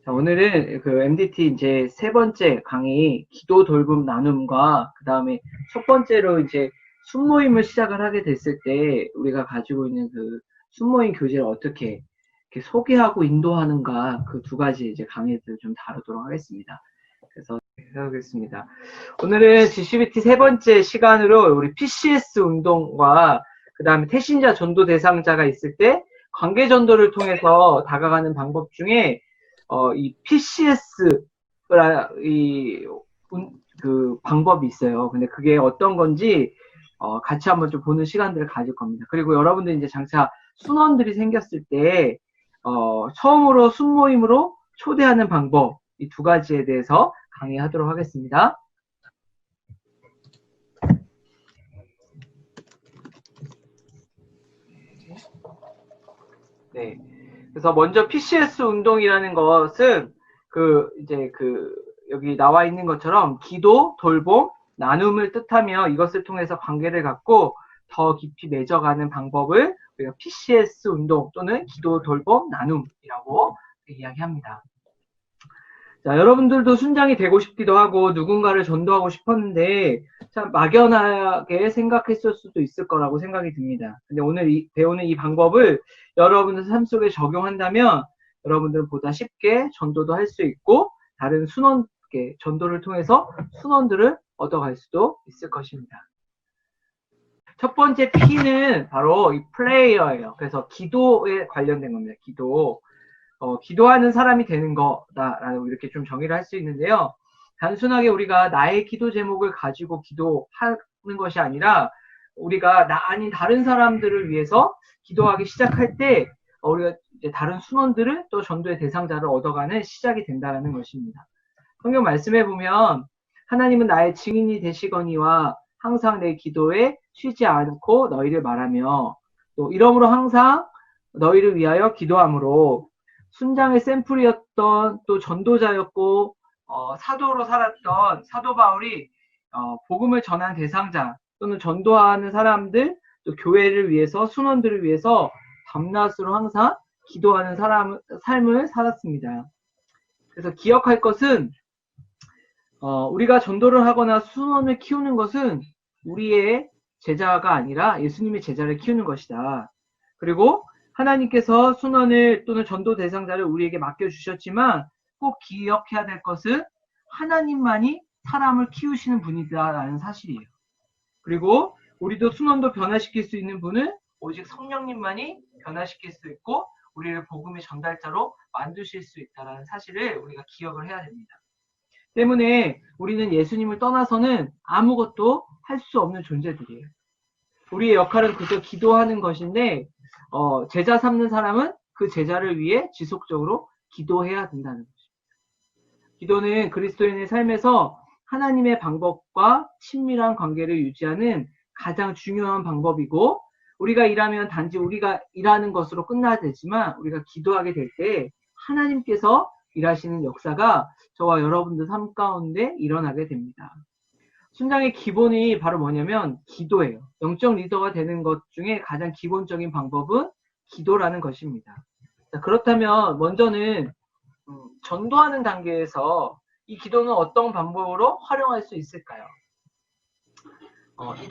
자, 오늘은 그 MDT 이제 세 번째 강의 기도 돌봄 나눔과 그 다음에 첫 번째로 이제 순모임을 시작을 하게 됐을 때 우리가 가지고 있는 그 순모임 교제를 어떻게 이렇게 소개하고 인도하는가 그 두 가지 이제 강의들을 좀 다루도록 하겠습니다. 그래서 해보겠습니다. 오늘은 GCBT 세 번째 시간으로 우리 PCS 운동과 그 다음에 태신자 전도 대상자가 있을 때 관계 전도를 통해서 다가가는 방법 중에 이 PCS 그 방법이 있어요. 근데 그게 어떤 건지 같이 한번 좀 보는 시간들을 가질 겁니다. 그리고 여러분들 이제 장차 순원들이 생겼을 때 처음으로 순모임으로 초대하는 방법 이 두 가지에 대해서 강의하도록 하겠습니다. 네. 그래서 먼저 PCS 운동이라는 것은 여기 나와 있는 것처럼 기도, 돌봄, 나눔을 뜻하며 이것을 통해서 관계를 갖고 더 깊이 맺어가는 방법을 우리가 PCS 운동 또는 기도, 돌봄, 나눔이라고 이야기합니다. 자, 여러분들도 순장이 되고 싶기도 하고 누군가를 전도하고 싶었는데 참 막연하게 생각했을 수도 있을 거라고 생각이 듭니다. 근데 오늘 배우는 이 방법을 여러분들 삶 속에 적용한다면 여러분들은 보다 쉽게 전도도 할 수 있고 다른 순원께 전도를 통해서 순원들을 얻어갈 수도 있을 것입니다. 첫 번째 P는 바로 이 플레이어예요. 그래서 기도에 관련된 겁니다. 기도하는 사람이 되는 거다라고 이렇게 좀 정의를 할 수 있는데요. 단순하게 우리가 나의 기도 제목을 가지고 기도하는 것이 아니라 우리가 나 아닌 다른 사람들을 위해서 기도하기 시작할 때 우리가 이제 다른 순원들을 또 전도의 대상자를 얻어가는 시작이 된다는 것입니다. 성경 말씀에 보면 하나님은 나의 증인이 되시거니와 항상 내 기도에 쉬지 않고 너희를 말하며 또 이러므로 항상 너희를 위하여 기도함으로 순장의 샘플이었던 또 전도자였고 사도로 살았던 사도 바울이 복음을 전한 대상자 또는 전도하는 사람들 또 교회를 위해서 순원들을 위해서 밤낮으로 항상 기도하는 삶을 살았습니다. 그래서 기억할 것은 우리가 전도를 하거나 순원을 키우는 것은 우리의 제자가 아니라 예수님의 제자를 키우는 것이다. 그리고 하나님께서 순원을 또는 전도 대상자를 우리에게 맡겨주셨지만 꼭 기억해야 될 것은 하나님만이 사람을 키우시는 분이다라는 사실이에요. 그리고 우리도 순원도 변화시킬 수 있는 분은 오직 성령님만이 변화시킬 수 있고 우리를 복음의 전달자로 만드실 수 있다는 사실을 우리가 기억을 해야 됩니다. 때문에 우리는 예수님을 떠나서는 아무것도 할 수 없는 존재들이에요. 우리의 역할은 그저 기도하는 것인데 제자 삼는 사람은 그 제자를 위해 지속적으로 기도해야 된다는 것입니다. 기도는 그리스도인의 삶에서 하나님의 방법과 친밀한 관계를 유지하는 가장 중요한 방법이고 우리가 일하면 단지 우리가 일하는 것으로 끝나야 되지만 우리가 기도하게 될 때 하나님께서 일하시는 역사가 저와 여러분들 삶 가운데 일어나게 됩니다. 순장의 기본이 바로 뭐냐면 기도예요. 영적 리더가 되는 것 중에 가장 기본적인 방법은 기도라는 것입니다. 자, 그렇다면 먼저는 전도하는 단계에서 이 기도는 어떤 방법으로 활용할 수 있을까요? 이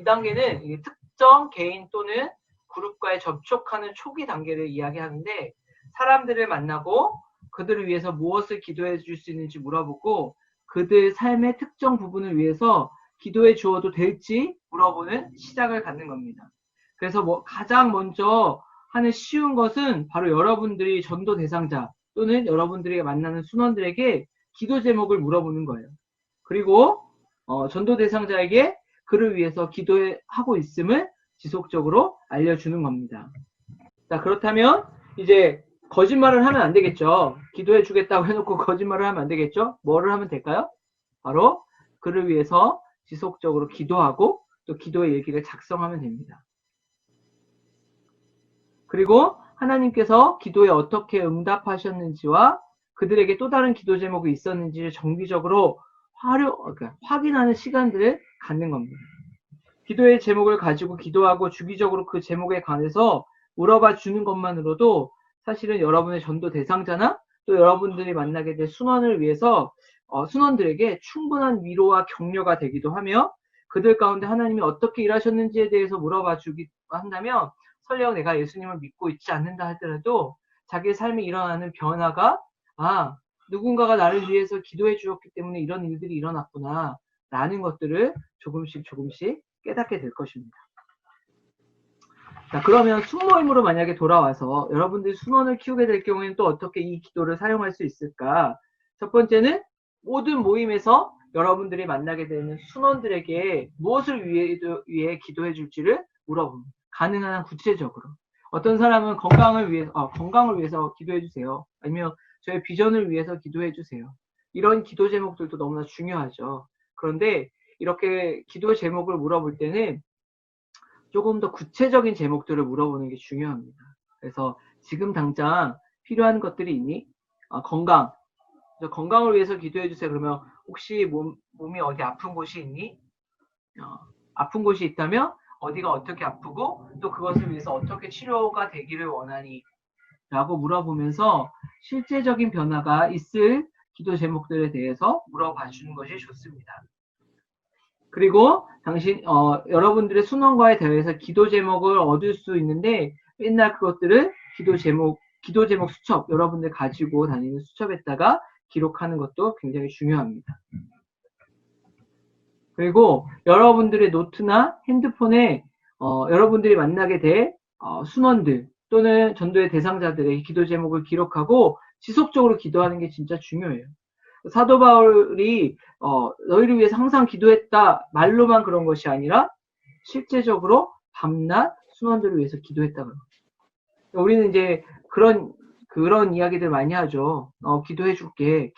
단계는 특정 개인 또는 그룹과의 접촉하는 초기 단계를 이야기하는데 사람들을 만나고 그들을 위해서 무엇을 기도해 줄 수 있는지 물어보고 그들 삶의 특정 부분을 위해서 기도해 주어도 될지 물어보는 시작을 갖는 겁니다. 그래서 가장 먼저 하는 쉬운 것은 바로 여러분들이 전도 대상자 또는 여러분들이 만나는 순원들에게 기도 제목을 물어보는 거예요. 그리고 전도 대상자에게 그를 위해서 기도하고 있음을 지속적으로 알려주는 겁니다. 자, 그렇다면 이제 거짓말을 하면 안 되겠죠. 기도해 주겠다고 해놓고 거짓말을 하면 안 되겠죠. 뭐를 하면 될까요? 바로 그를 위해서 지속적으로 기도하고 또 기도의 일기를 작성하면 됩니다. 그리고 하나님께서 기도에 어떻게 응답하셨는지와 그들에게 또 다른 기도 제목이 있었는지를 정기적으로 확인하는 시간들을 갖는 겁니다. 기도의 제목을 가지고 기도하고 주기적으로 그 제목에 관해서 물어봐 주는 것만으로도 사실은 여러분의 전도 대상자나 또 여러분들이 만나게 될 순원을 위해서 순원들에게 충분한 위로와 격려가 되기도 하며 그들 가운데 하나님이 어떻게 일하셨는지에 대해서 물어봐 주기도 한다면 설령 내가 예수님을 믿고 있지 않는다 하더라도 자기의 삶에 일어나는 변화가 누군가가 나를 위해서 기도해 주었기 때문에 이런 일들이 일어났구나 라는 것들을 조금씩 깨닫게 될 것입니다. 자, 그러면 순모임으로 만약에 돌아와서 여러분들이 순원을 키우게 될 경우에는 또 어떻게 이 기도를 사용할 수 있을까? 첫 번째는 모든 모임에서 여러분들이 만나게 되는 순원들에게 무엇을 위해 기도해 줄지를 물어봅니다. 가능한 한 구체적으로. 어떤 사람은 건강을 위해서 기도해 주세요. 아니면 저의 비전을 위해서 기도해 주세요. 이런 기도 제목들도 너무나 중요하죠. 그런데 이렇게 기도 제목을 물어볼 때는 조금 더 구체적인 제목들을 물어보는 게 중요합니다. 그래서 지금 당장 필요한 것들이 있니? 건강. 건강을 위해서 기도해 주세요. 그러면 혹시 몸이 어디 아픈 곳이 있니? 아픈 곳이 있다면 어디가 어떻게 아프고 또 그것을 위해서 어떻게 치료가 되기를 원하니? 라고 물어보면서 실제적인 변화가 있을 기도 제목들에 대해서 물어봐 주는 것이 좋습니다. 그리고 여러분들의 순원과의 대회에서 기도 제목을 얻을 수 있는데 맨날 그것들을 기도 제목 수첩, 여러분들 가지고 다니는 수첩에다가 기록하는 것도 굉장히 중요합니다. 그리고 여러분들의 노트나 핸드폰에 여러분들이 만나게 될 순원들 또는 전도의 대상자들의 기도 제목을 기록하고 지속적으로 기도하는 게 진짜 중요해요. 사도 바울이 너희를 위해서 항상 기도했다 말로만 그런 것이 아니라 실제적으로 밤낮 순원들을 위해서 기도했다. 우리는 이제 그런 이야기들 많이 하죠. 기도해줄게.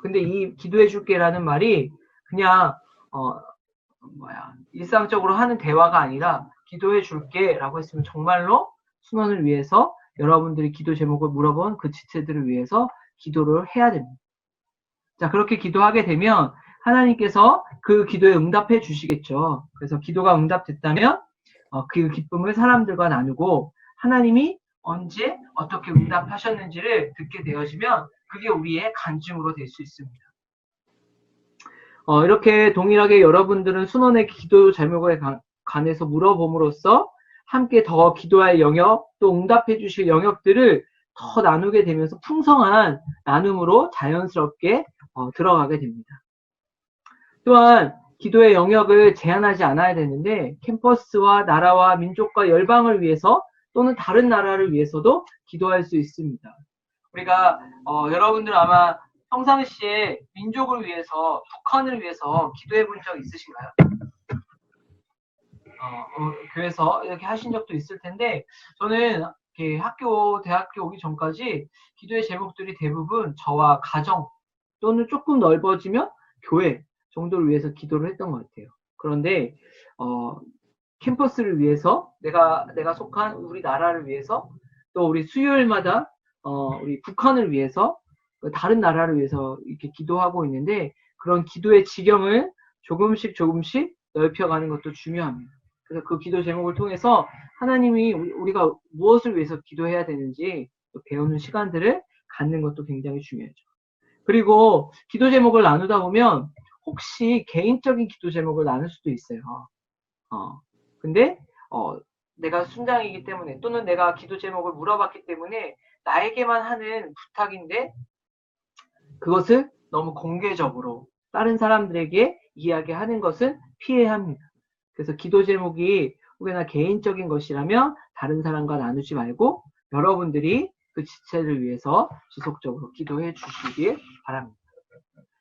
근데 이 기도해줄게라는 말이 그냥 일상적으로 하는 대화가 아니라 기도해줄게라고 했으면 정말로 순원을 위해서 여러분들이 기도 제목을 물어본 그 지체들을 위해서 기도를 해야 됩니다. 자, 그렇게 기도하게 되면 하나님께서 그 기도에 응답해 주시겠죠. 그래서 기도가 응답됐다면 그 기쁨을 사람들과 나누고 하나님이 언제 어떻게 응답하셨는지를 듣게 되어지면 그게 우리의 간증으로 될 수 있습니다. 이렇게 동일하게 여러분들은 순원의 기도 제목에 관해서 물어봄으로써 함께 더 기도할 영역, 또 응답해 주실 영역들을 더 나누게 되면서 풍성한 나눔으로 자연스럽게 들어가게 됩니다. 또한 기도의 영역을 제한하지 않아야 되는데 캠퍼스와 나라와 민족과 열방을 위해서 또는 다른 나라를 위해서도 기도할 수 있습니다. 우리가 여러분들 아마 평상시에 민족을 위해서, 북한을 위해서 기도해 본 적 있으신가요? 교회에서 이렇게 하신 적도 있을 텐데 저는 대학교 오기 전까지 기도의 제목들이 대부분 저와 가정 또는 조금 넓어지면 교회 정도를 위해서 기도를 했던 것 같아요. 그런데 캠퍼스를 위해서 내가 속한 우리 나라를 위해서 또 우리 수요일마다 우리 북한을 위해서 다른 나라를 위해서 이렇게 기도하고 있는데 그런 기도의 지경을 조금씩 넓혀가는 것도 중요합니다. 그래서 그 기도 제목을 통해서 하나님이 우리가 무엇을 위해서 기도해야 되는지 배우는 시간들을 갖는 것도 굉장히 중요하죠. 그리고 기도 제목을 나누다 보면 혹시 개인적인 기도 제목을 나눌 수도 있어요. 근데 내가 순장이기 때문에 또는 내가 기도 제목을 물어봤기 때문에 나에게만 하는 부탁인데 그것을 너무 공개적으로 다른 사람들에게 이야기하는 것은 피해야 합니다. 그래서 기도 제목이 혹여나 개인적인 것이라면 다른 사람과 나누지 말고 여러분들이 그 지체를 위해서 지속적으로 기도해 주시길 바랍니다.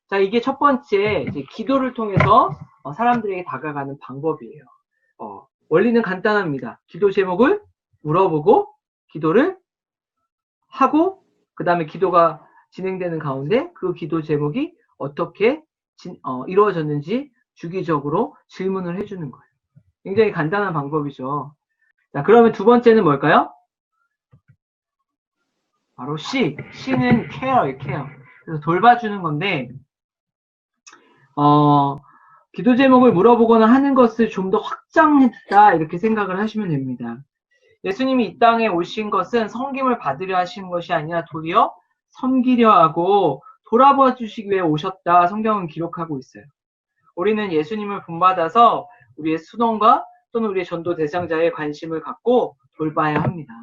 자, 이게 첫 번째 이제 기도를 통해서 사람들에게 다가가는 방법이에요. 원리는 간단합니다. 기도 제목을 물어보고 기도를 하고 그 다음에 기도가 진행되는 가운데 그 기도 제목이 어떻게 이루어졌는지 주기적으로 질문을 해주는 거예요. 굉장히 간단한 방법이죠. 자, 그러면 두 번째는 뭘까요? 바로 C. C는 care예요, care. 그래서 돌봐주는 건데, 기도 제목을 물어보거나 하는 것을 좀 더 확장했다, 이렇게 생각을 하시면 됩니다. 예수님이 이 땅에 오신 것은 섬김을 받으려 하신 것이 아니라 도리어 섬기려 하고 돌아봐 주시기 위해 오셨다. 성경은 기록하고 있어요. 우리는 예수님을 본받아서 우리의 수동과 또는 우리의 전도 대상자에 관심을 갖고 돌봐야 합니다.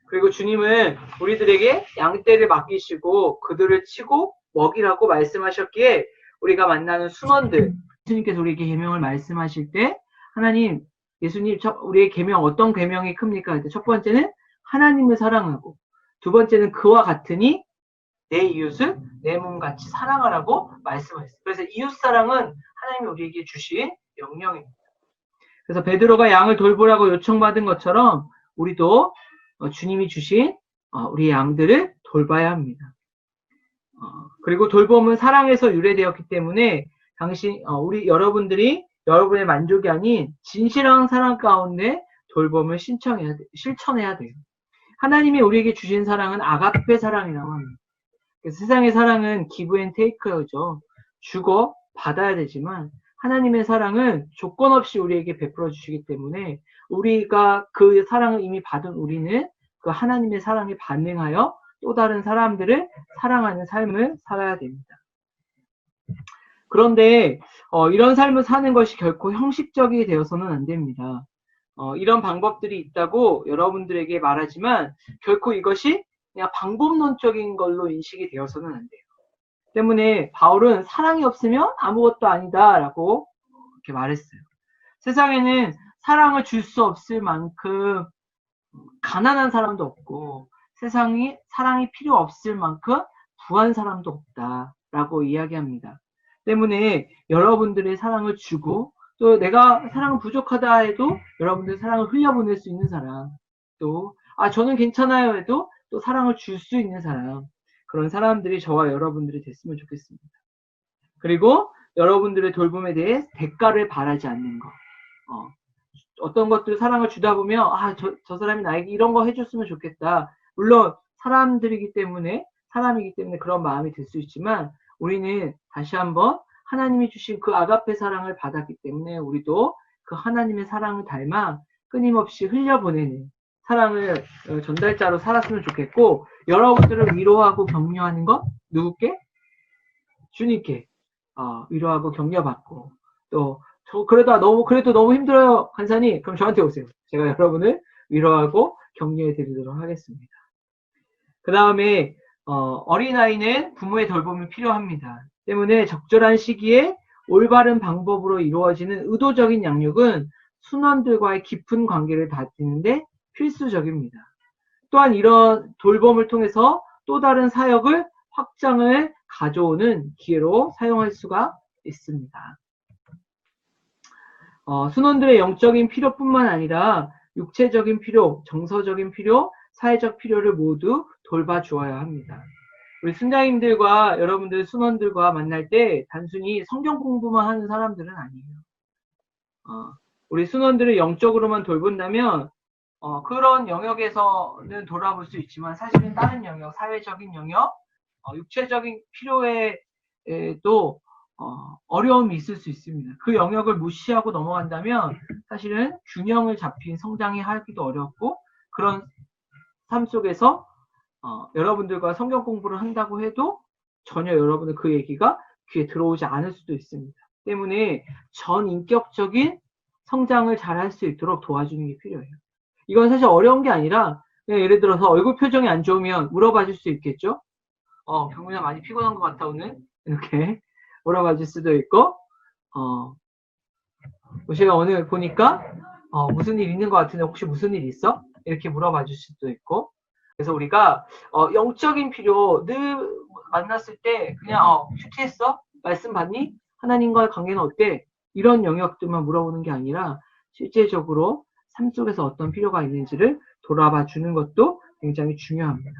그리고 주님은 우리들에게 양떼를 맡기시고 그들을 치고 먹이라고 말씀하셨기에 우리가 만나는 순원들, 예수님께서 우리에게 계명을 말씀하실 때 하나님, 예수님 우리의 계명 어떤 계명이 큽니까? 첫 번째는 하나님을 사랑하고 두 번째는 그와 같으니 내 이웃을 내 몸같이 사랑하라고 말씀하셨어요. 그래서 이웃 사랑은 하나님이 우리에게 주신 명령입니다. 그래서 베드로가 양을 돌보라고 요청받은 것처럼 우리도 주님이 주신 우리 양들을 돌봐야 합니다. 그리고 돌봄은 사랑에서 유래되었기 때문에 우리 여러분들이 여러분의 만족이 아닌 진실한 사랑 가운데 돌봄을 실천해야 돼요. 하나님이 우리에게 주신 사랑은 아가페 사랑이라고 합니다. 세상의 사랑은 give and take죠. 주고 받아야 되지만 하나님의 사랑은 조건 없이 우리에게 베풀어 주시기 때문에 우리가 그 사랑을 이미 받은 우리는 그 하나님의 사랑에 반응하여 또 다른 사람들을 사랑하는 삶을 살아야 됩니다. 그런데 이런 삶을 사는 것이 결코 형식적이 되어서는 안 됩니다. 이런 방법들이 있다고 여러분들에게 말하지만 결코 이것이 그냥 방법론적인 걸로 인식이 되어서는 안 돼요. 때문에 바울은 사랑이 없으면 아무것도 아니다라고 이렇게 말했어요. 세상에는 사랑을 줄 수 없을 만큼 가난한 사람도 없고 세상에 사랑이 필요 없을 만큼 부한 사람도 없다라고 이야기합니다. 때문에 여러분들의 사랑을 주고 또 내가 사랑은 부족하다 해도 여러분들 사랑을 흘려보낼 수 있는 사람, 또 저는 괜찮아요 해도 또 사랑을 줄 수 있는 사람, 그런 사람들이 저와 여러분들이 됐으면 좋겠습니다. 그리고 여러분들의 돌봄에 대해 대가를 바라지 않는 것. 어떤 것들 사랑을 주다 보면 저 사람이 나에게 이런 거 해줬으면 좋겠다. 물론 사람이기 때문에 그런 마음이 들 수 있지만 우리는 다시 한번 하나님이 주신 그 아가페 사랑을 받았기 때문에 우리도 그 하나님의 사랑을 닮아 끊임없이 흘려보내는 사랑을 전달자로 살았으면 좋겠고, 여러분들을 위로하고 격려하는 것 누구께? 주님께 위로하고 격려받고, 또 그래도 너무 힘들어요 간사님, 그럼 저한테 오세요. 제가 여러분을 위로하고 격려해 드리도록 하겠습니다. 그 다음에 어린아이는 부모의 돌봄이 필요합니다. 때문에 적절한 시기에 올바른 방법으로 이루어지는 의도적인 양육은 순원들과의 깊은 관계를 다지는데 필수적입니다. 또한 이런 돌봄을 통해서 또 다른 사역을 확장을 가져오는 기회로 사용할 수가 있습니다. 순원들의 영적인 필요뿐만 아니라 육체적인 필요, 정서적인 필요, 사회적 필요를 모두 돌봐주어야 합니다. 우리 순장님들과 여러분들 순원들과 만날 때 단순히 성경 공부만 하는 사람들은 아니에요. 우리 순원들을 영적으로만 돌본다면 그런 영역에서는 돌아볼 수 있지만 사실은 다른 영역, 사회적인 영역, 육체적인 필요에도 어려움이 있을 수 있습니다. 그 영역을 무시하고 넘어간다면 사실은 균형을 잡힌 성장이 하기도 어렵고, 그런 삶 속에서 여러분들과 성경 공부를 한다고 해도 전혀 여러분은 그 얘기가 귀에 들어오지 않을 수도 있습니다. 때문에 전인격적인 성장을 잘 할 수 있도록 도와주는 게 필요해요. 이건 사실 어려운 게 아니라 그냥 예를 들어서 얼굴 표정이 안 좋으면 물어봐 줄 수 있겠죠? 경훈아 많이 피곤한 것 같아 오늘? 이렇게 물어봐 줄 수도 있고, 제가 오늘 보니까 무슨 일 있는 것 같은데 혹시 무슨 일 있어? 이렇게 물어봐 줄 수도 있고. 그래서 우리가 영적인 필요 늘 만났을 때 그냥 큐티했어? 말씀 받니? 하나님과의 관계는 어때? 이런 영역들만 물어보는 게 아니라 실제적으로 삶 속에서 어떤 필요가 있는지를 돌아봐 주는 것도 굉장히 중요합니다.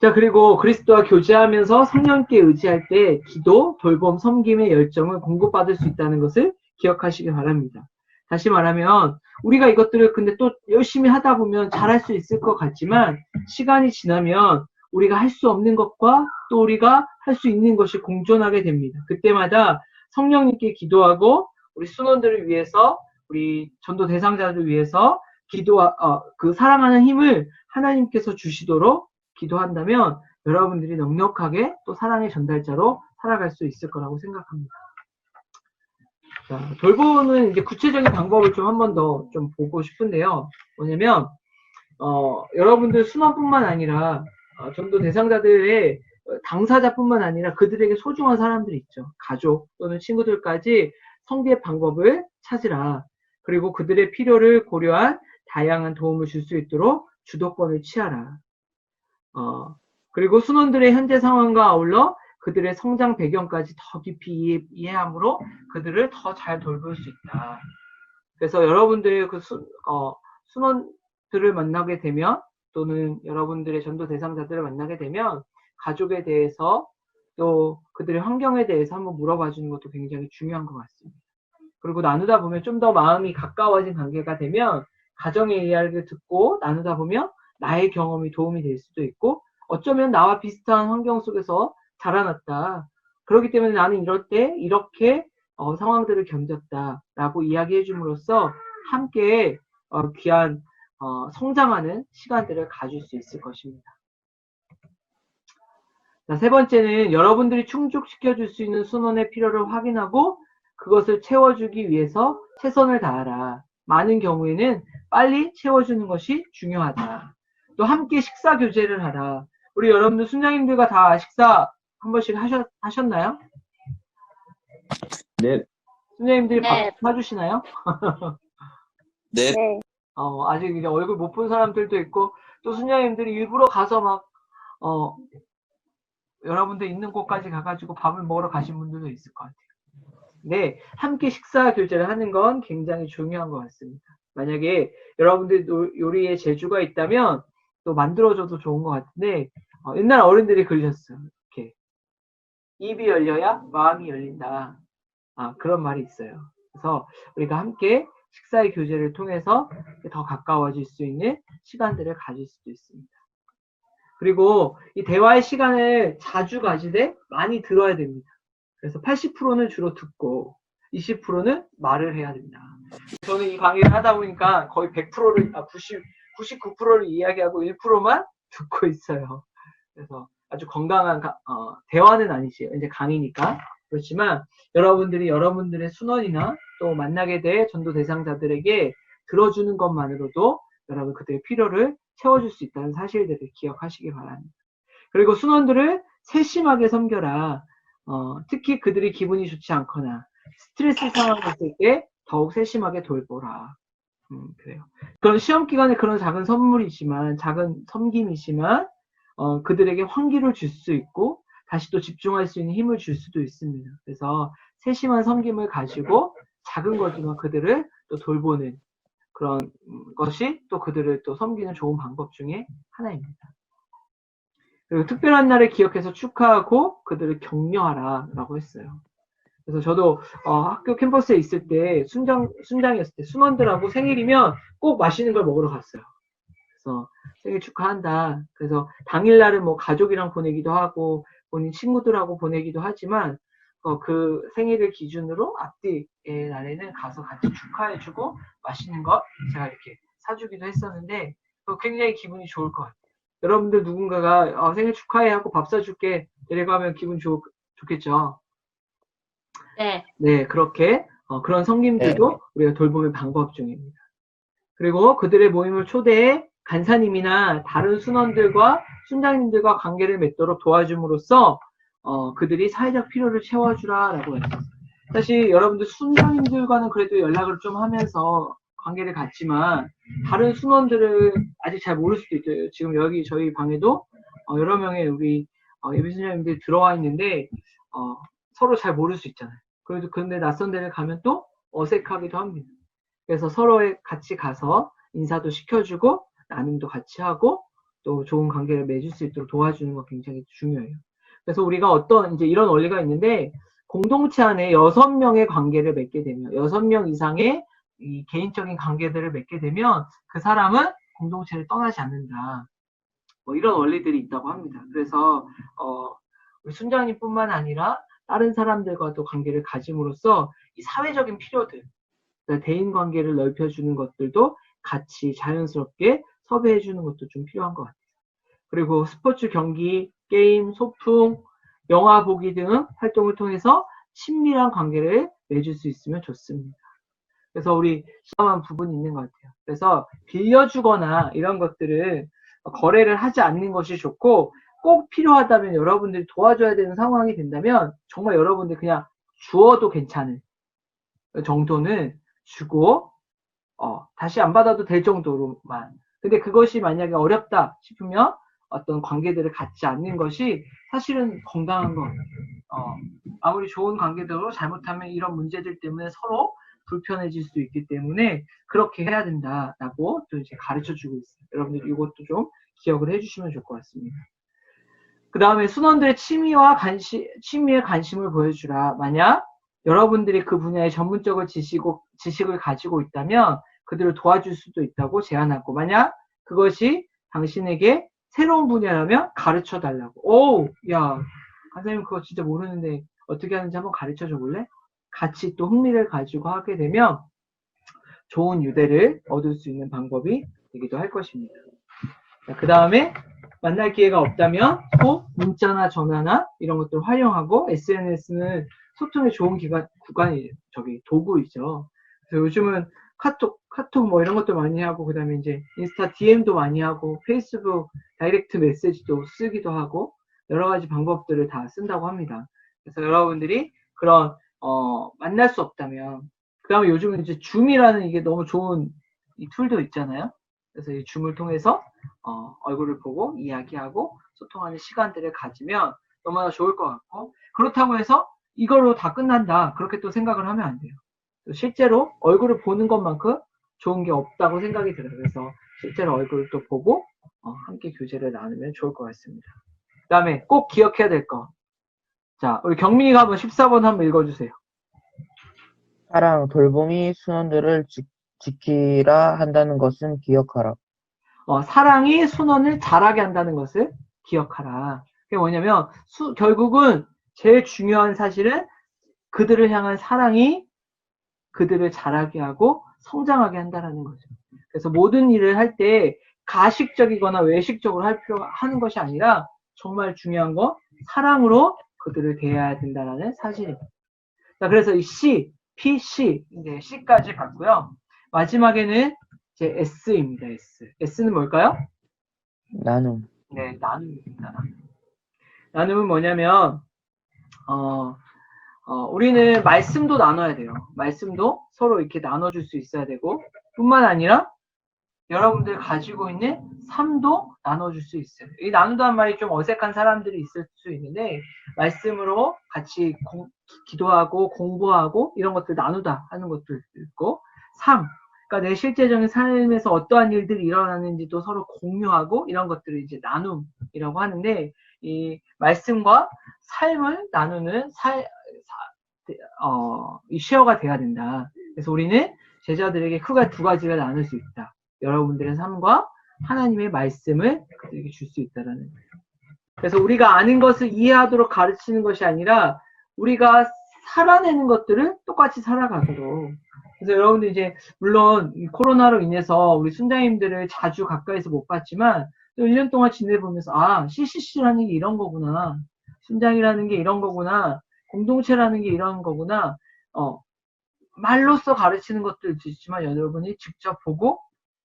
자, 그리고 그리스도와 교제하면서 성령께 의지할 때 기도, 돌봄, 섬김의 열정을 공급받을 수 있다는 것을 기억하시기 바랍니다. 다시 말하면 우리가 이것들을 근데 또 열심히 하다 보면 잘할 수 있을 것 같지만 시간이 지나면 우리가 할 수 없는 것과 또 우리가 할 수 있는 것이 공존하게 됩니다. 그때마다 성령님께 기도하고 우리 순원들을 위해서 우리 전도 대상자를 위해서 그 사랑하는 힘을 하나님께서 주시도록 기도한다면 여러분들이 넉넉하게 또 사랑의 전달자로 살아갈 수 있을 거라고 생각합니다. 자, 돌보는 이제 구체적인 방법을 좀 한 번 더 좀 보고 싶은데요. 뭐냐면, 여러분들 순원뿐만 아니라, 전도 대상자들의 당사자뿐만 아니라 그들에게 소중한 사람들이 있죠. 가족 또는 친구들까지 성비의 방법을 찾으라. 그리고 그들의 필요를 고려한 다양한 도움을 줄 수 있도록 주도권을 취하라. 그리고 순원들의 현재 상황과 아울러 그들의 성장 배경까지 더 깊이 이해함으로 그들을 더 잘 돌볼 수 있다. 그래서 여러분들의 그 순원들을 만나게 되면 또는 여러분들의 전도 대상자들을 만나게 되면 가족에 대해서 또 그들의 환경에 대해서 한번 물어봐 주는 것도 굉장히 중요한 것 같습니다. 그리고 나누다 보면 좀 더 마음이 가까워진 관계가 되면 가정의 이야기를 듣고 나누다 보면 나의 경험이 도움이 될 수도 있고 어쩌면 나와 비슷한 환경 속에서 자라났다. 그렇기 때문에 나는 이럴 때 이렇게 상황들을 견뎠다라고 이야기해 줌으로써 함께 귀한 성장하는 시간들을 가질 수 있을 것입니다. 자, 세 번째는 여러분들이 충족시켜 줄 수 있는 순원의 필요를 확인하고 그것을 채워주기 위해서 최선을 다하라. 많은 경우에는 빨리 채워주는 것이 중요하다. 또 함께 식사 교제를 하라. 우리 여러분들 순장님들과 다 식사 한 번씩 하셨나요? 네. 순장님들이 네. 밥 사주시나요? 네. 네. 아직 이제 얼굴 못 본 사람들도 있고 또 순장님들이 일부러 가서 막 여러분들 있는 곳까지 가가지고 밥을 먹으러 가신 분들도 있을 것 같아요. 네, 함께 식사 교제를 하는 건 굉장히 중요한 것 같습니다. 만약에 여러분들 요리에 재주가 있다면 또 만들어줘도 좋은 것 같은데 옛날 어른들이 그러셨어요. 이렇게 입이 열려야 마음이 열린다. 그런 말이 있어요. 그래서 우리가 함께 식사의 교제를 통해서 더 가까워질 수 있는 시간들을 가질 수도 있습니다. 그리고 이 대화의 시간을 자주 가지되 많이 들어야 됩니다. 그래서 80%는 주로 듣고 20%는 말을 해야 됩니다. 저는 이 강의를 하다 보니까 거의 100%를, 99%를 이야기하고 1%만 듣고 있어요. 그래서 아주 건강한 대화는 아니지, 이제 강의니까. 그렇지만 여러분들이 여러분들의 순원이나 또 만나게 될 전도 대상자들에게 들어주는 것만으로도 여러분 그들의 필요를 채워줄 수 있다는 사실들을 기억하시기 바랍니다. 그리고 순원들을 세심하게 섬겨라. 특히 그들이 기분이 좋지 않거나 스트레스 상황이 있을 때 더욱 세심하게 돌보라. 그래요. 그런 시험 기간에 그런 작은 선물이지만, 작은 섬김이지만, 그들에게 환기를 줄 수 있고, 다시 또 집중할 수 있는 힘을 줄 수도 있습니다. 그래서 세심한 섬김을 가지고 작은 거지만 그들을 또 돌보는 그런 것이 또 그들을 또 섬기는 좋은 방법 중에 하나입니다. 그리고 특별한 날을 기억해서 축하하고 그들을 격려하라 라고 했어요. 그래서 저도 학교 캠퍼스에 있을 때 순장이었을 때 순원들하고 생일이면 꼭 맛있는 걸 먹으러 갔어요. 그래서 생일 축하한다. 그래서 당일날은 뭐 가족이랑 보내기도 하고 본인 친구들하고 보내기도 하지만 그 생일을 기준으로 앞뒤의 날에는 가서 같이 축하해주고 맛있는 거 제가 이렇게 사주기도 했었는데 굉장히 기분이 좋을 것 같아요. 여러분들 누군가가 생일 축하해 하고 밥 사줄게 이래고 하면 기분 좋겠죠. 네. 네, 그렇게 그런 섬김들도 우리가 돌보는 방법 중입니다. 그리고 그들의 모임을 초대해 간사님이나 다른 순원들과 순장님들과 관계를 맺도록 도와줌으로써 그들이 사회적 필요를 채워주라라고 했어요. 사실 여러분들 순장님들과는 그래도 연락을 좀 하면서 관계를 갖지만 다른 순원들을 아직 잘 모를 수도 있어요. 지금 여기 저희 방에도 여러 명의 우리 예비 순장님들이 들어와 있는데 서로 잘 모를 수 있잖아요. 그래도 근데 낯선 데를 가면 또 어색하기도 합니다. 그래서 서로에 같이 가서 인사도 시켜주고 나눔도 같이 하고 또 좋은 관계를 맺을 수 있도록 도와주는 거 굉장히 중요해요. 그래서 우리가 어떤 이제 이런 원리가 있는데 공동체 안에 6명의 관계를 맺게 되면 6명 이상의 이 개인적인 관계들을 맺게 되면 그 사람은 공동체를 떠나지 않는다. 뭐 이런 원리들이 있다고 합니다. 그래서 우리 순장님뿐만 아니라 다른 사람들과도 관계를 가짐으로써 이 사회적인 필요들 대인 관계를 넓혀주는 것들도 같이 자연스럽게 섭외해주는 것도 좀 필요한 것 같아요. 그리고 스포츠 경기, 게임, 소풍, 영화 보기 등 활동을 통해서 친밀한 관계를 맺을 수 있으면 좋습니다. 그래서 우리 시험한 부분이 있는 것 같아요. 그래서 빌려주거나 이런 것들을 거래를 하지 않는 것이 좋고, 꼭 필요하다면 여러분들이 도와줘야 되는 상황이 된다면 정말 여러분들 그냥 주어도 괜찮은 정도는 주고 다시 안 받아도 될 정도로만. 근데 그것이 만약에 어렵다 싶으면 어떤 관계들을 갖지 않는 것이 사실은 건강한 것 같아요. 아무리 좋은 관계도 잘못하면 이런 문제들 때문에 서로 불편해질 수 있기 때문에 그렇게 해야 된다라고 또 이제 가르쳐 주고 있어요. 여러분들 이것도 좀 기억을 해주시면 좋을 것 같습니다. 그 다음에 순원들의 취미에 관심을 보여주라. 만약 여러분들이 그 분야의 전문적인 지식을 가지고 있다면 그들을 도와줄 수도 있다고 제안하고, 만약 그것이 당신에게 새로운 분야라면 가르쳐 달라고. 오, 야, 간사님 그거 진짜 모르는데 어떻게 하는지 한번 가르쳐 줘 볼래? 같이 또 흥미를 가지고 하게 되면 좋은 유대를 얻을 수 있는 방법이 되기도 할 것입니다. 그 다음에 만날 기회가 없다면 꼭 문자나 전화나 이런 것들을 활용하고, SNS는 소통의 좋은 도구이죠. 그래서 요즘은 카톡 뭐 이런 것도 많이 하고, 그 다음에 이제 인스타 DM도 많이 하고, 페이스북 다이렉트 메시지도 쓰기도 하고, 여러 가지 방법들을 다 쓴다고 합니다. 그래서 여러분들이 그런, 만날 수 없다면, 그 다음에 요즘은 이제 줌이라는 이게 너무 좋은 이 툴도 있잖아요. 그래서 이 줌을 통해서 얼굴을 보고 이야기하고 소통하는 시간들을 가지면 너무나 좋을 것 같고, 그렇다고 해서 이걸로 다 끝난다 그렇게 또 생각을 하면 안 돼요. 실제로 얼굴을 보는 것만큼 좋은 게 없다고 생각이 들어요. 그래서 실제로 얼굴을 또 보고 함께 교제를 나누면 좋을 것 같습니다. 그 다음에 꼭 기억해야 될 거. 자, 우리 경민이가 한번 14번 한번 읽어주세요. 사랑, 돌봄이 순원들을 지키라 한다는 것은 기억하라. 사랑이 순원을 자라게 한다는 것을 기억하라. 그게 뭐냐면 결국은 제일 중요한 사실은 그들을 향한 사랑이 그들을 자라게 하고 성장하게 한다는 거죠. 그래서 모든 일을 할 때 가식적이거나 외식적으로 하는 것이 아니라 정말 중요한 건 사랑으로 그들을 대해야 된다는 사실입니다. 자, 그래서 이 C, P, C, 이제 C까지 갔고요. 마지막에는 이제 S입니다. S. S는 뭘까요? 나눔. 네, 나눔입니다. 나눔은 뭐냐면, 우리는 말씀도 나눠야 돼요. 말씀도 서로 이렇게 나눠줄 수 있어야 되고, 뿐만 아니라 여러분들 가지고 있는 삶도 나눠줄 수 있어요. 이 나누다는 말이 좀 어색한 사람들이 있을 수 있는데, 말씀으로 같이 기도하고 공부하고 이런 것들 나누다 하는 것도 있고, 삶, 그러니까 내 실제적인 삶에서 어떠한 일들이 일어나는지도 서로 공유하고 이런 것들을 이제 나눔이라고 하는데, 이 말씀과 삶을 나누는 이 쉐어가 돼야 된다. 그래서 우리는 제자들에게 크게 두 가지가 나눌 수 있다. 여러분들의 삶과 하나님의 말씀을 그들에게 줄 수 있다라는 거예요. 그래서 우리가 아는 것을 이해하도록 가르치는 것이 아니라 우리가 살아내는 것들을 똑같이 살아가도록. 그래서 여러분들 이제 물론 코로나로 인해서 우리 순장님들을 자주 가까이서 못 봤지만 또 1년 동안 지내보면서 CCC라는 게 이런 거구나. 순장이라는 게 이런 거구나. 공동체라는 게 이런 거구나. 말로써 가르치는 것들도 있지만 여러분이 직접 보고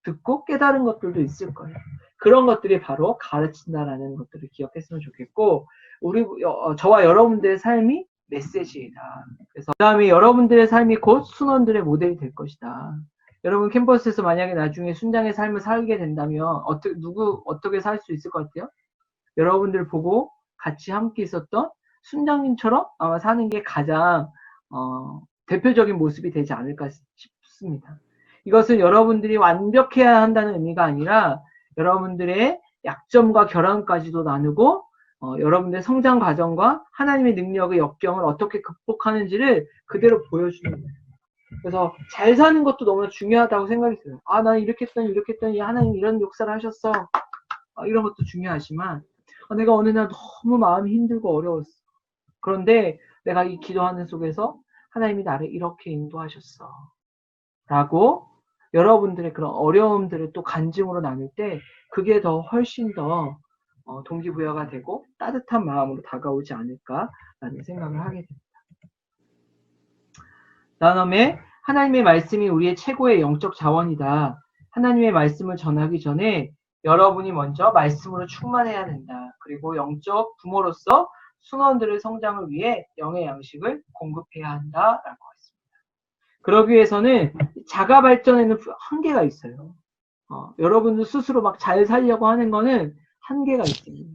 듣고 깨달은 것들도 있을 거예요. 그런 것들이 바로 가르친다라는 것들을 기억했으면 좋겠고, 저와 여러분들의 삶이 메시지이다. 그래서 그 다음에 여러분들의 삶이 곧 순원들의 모델이 될 것이다. 여러분 캠퍼스에서 만약에 나중에 순장의 삶을 살게 된다면 어떻게 살 수 있을 것 같아요? 여러분들 보고 같이 함께 있었던 순장님처럼 아마 사는 게 가장 대표적인 모습이 되지 않을까 싶습니다. 이것은 여러분들이 완벽해야 한다는 의미가 아니라 여러분들의 약점과 결함까지도 나누고 여러분들의 성장 과정과 하나님의 능력의 역경을 어떻게 극복하는지를 그대로 보여주는 거예요. 그래서 잘 사는 것도 너무나 중요하다고 생각이 들어요. 나는 이렇게 했더니 하나님 이런 역사를 하셨어. 이런 것도 중요하지만 내가 어느 날 너무 마음이 힘들고 어려웠어. 그런데 내가 이 기도하는 속에서 하나님이 나를 이렇게 인도하셨어. 라고 여러분들의 그런 어려움들을 또 간증으로 나눌 때 그게 더 훨씬 더 동기부여가 되고 따뜻한 마음으로 다가오지 않을까라는 생각을 하게 됩니다. 다음에 하나님의 말씀이 우리의 최고의 영적 자원이다. 하나님의 말씀을 전하기 전에 여러분이 먼저 말씀으로 충만해야 된다. 그리고 영적 부모로서 순원들의 성장을 위해 영의 양식을 공급해야 한다라고 했습니다. 그러기 위해서는 자가 발전에는 한계가 있어요. 여러분들 스스로 막 잘 살려고 하는 거는 한계가 있습니다.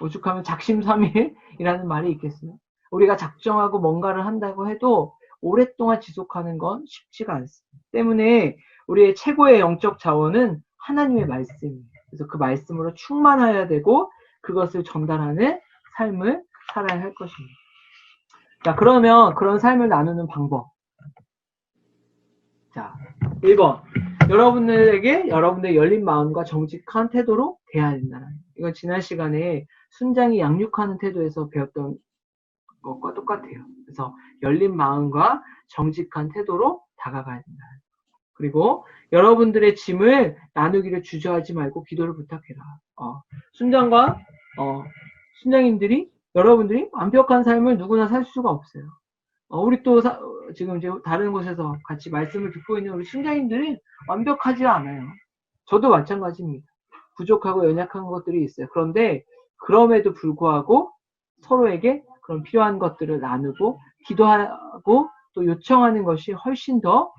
오죽하면 작심삼일이라는 말이 있겠어요. 우리가 작정하고 뭔가를 한다고 해도 오랫동안 지속하는 건 쉽지가 않습니다. 때문에 우리의 최고의 영적 자원은 하나님의 말씀이에요. 그래서 그 말씀으로 충만해야 되고 그것을 전달하는 삶을 살아야 할 것입니다. 자, 그러면 그런 삶을 나누는 방법. 자, 1번. 여러분들에게 여러분들의 열린 마음과 정직한 태도로 대해야 된다. 이건 지난 시간에 순장이 양육하는 태도에서 배웠던 것과 똑같아요. 그래서 열린 마음과 정직한 태도로 다가가야 된다. 그리고 여러분들의 짐을 나누기를 주저하지 말고 기도를 부탁해라. 순장과 순장님들이 여러분들이 완벽한 삶을 누구나 살 수가 없어요. 우리 또 지금 이제 다른 곳에서 같이 말씀을 듣고 있는 우리 순장님들이 완벽하지 않아요. 저도 마찬가지입니다. 부족하고 연약한 것들이 있어요. 그런데 그럼에도 불구하고 서로에게 그런 필요한 것들을 나누고 기도하고 또 요청하는 것이 훨씬 더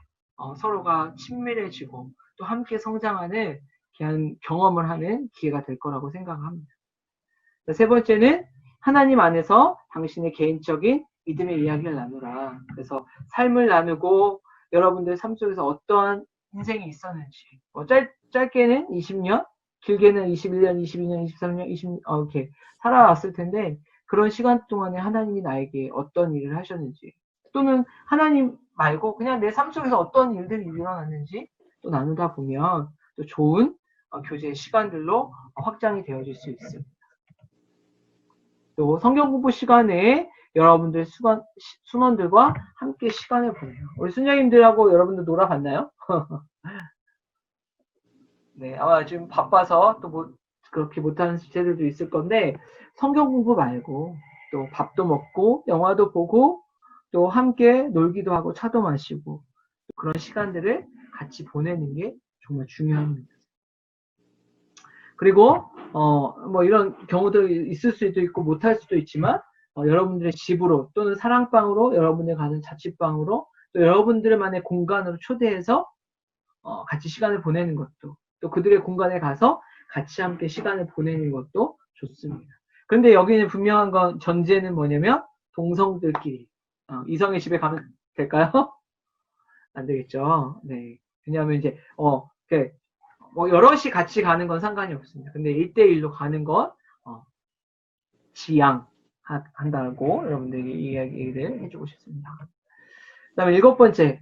서로가 친밀해지고 또 함께 성장하는 귀한 경험을 하는 기회가 될 거라고 생각합니다. 세 번째는 하나님 안에서 당신의 개인적인 믿음의 이야기를 나누라. 그래서 삶을 나누고 여러분들 삶 속에서 어떠한 인생이 있었는지 짧게는 20년, 길게는 21년, 22년, 23년, 20년 이렇게 살아왔을 텐데 그런 시간 동안에 하나님이 나에게 어떤 일을 하셨는지 또는 하나님 말고 그냥 내 삶 속에서 어떤 일들이 일어났는지 또 나누다 보면 또 좋은 교제의 시간들로 확장이 되어질 수 있습니다. 또 성경 공부 시간에 여러분들 순원들과 함께 시간을 보내요. 우리 순장님들하고 여러분들 놀아봤나요? 네, 아마 지금 바빠서 또 그렇게 못하는 주제들도 있을 건데 성경 공부 말고 또 밥도 먹고 영화도 보고 또 함께 놀기도 하고 차도 마시고 그런 시간들을 같이 보내는 게 정말 중요합니다. 그리고 뭐 이런 경우도 있을 수도 있고 못할 수도 있지만 여러분들의 집으로 또는 사랑방으로 여러분들 가는 자취방으로 또 여러분들만의 공간으로 초대해서 같이 시간을 보내는 것도 또 그들의 공간에 가서 같이 함께 시간을 보내는 것도 좋습니다. 그런데 여기는 분명한 건 전제는 뭐냐면 동성들끼리 이성의 집에 가면 될까요? 안 되겠죠. 네. 왜냐하면 이제 뭐 여럿이 같이 가는 건 상관이 없습니다. 근데 1대1로 가는 건 지양한다고 여러분들에게 이야기를 해주고 싶습니다. 그 다음에 7번째,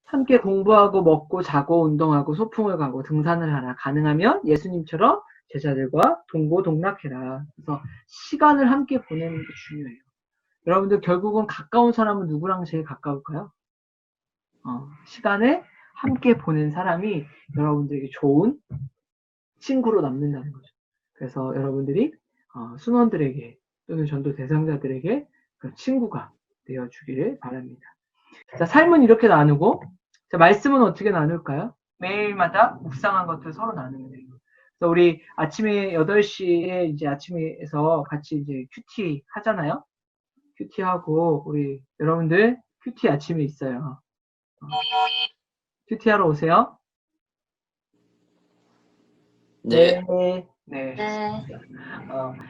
함께 공부하고 먹고 자고 운동하고 소풍을 가고 등산을 하라. 가능하면 예수님처럼 제자들과 동고동락해라. 그래서 시간을 함께 보내는 게 중요해요. 여러분들 결국은 가까운 사람은 누구랑 제일 가까울까요? 시간을 함께 보낸 사람이 여러분들에게 좋은 친구로 남는다는 거죠. 그래서 여러분들이 순원들에게 또는 전도 대상자들에게 그 친구가 되어주기를 바랍니다. 자, 삶은 이렇게 나누고 자, 말씀은 어떻게 나눌까요? 매일마다 묵상한 것들 서로 나누면 돼요. 그래서 우리 아침에 8시에 이제 아침에서 같이 이제 큐티 하잖아요. 큐티 하고 우리 여러분들 큐티 아침에 있어요. 큐티 하러 오세요. 네. 네. 네.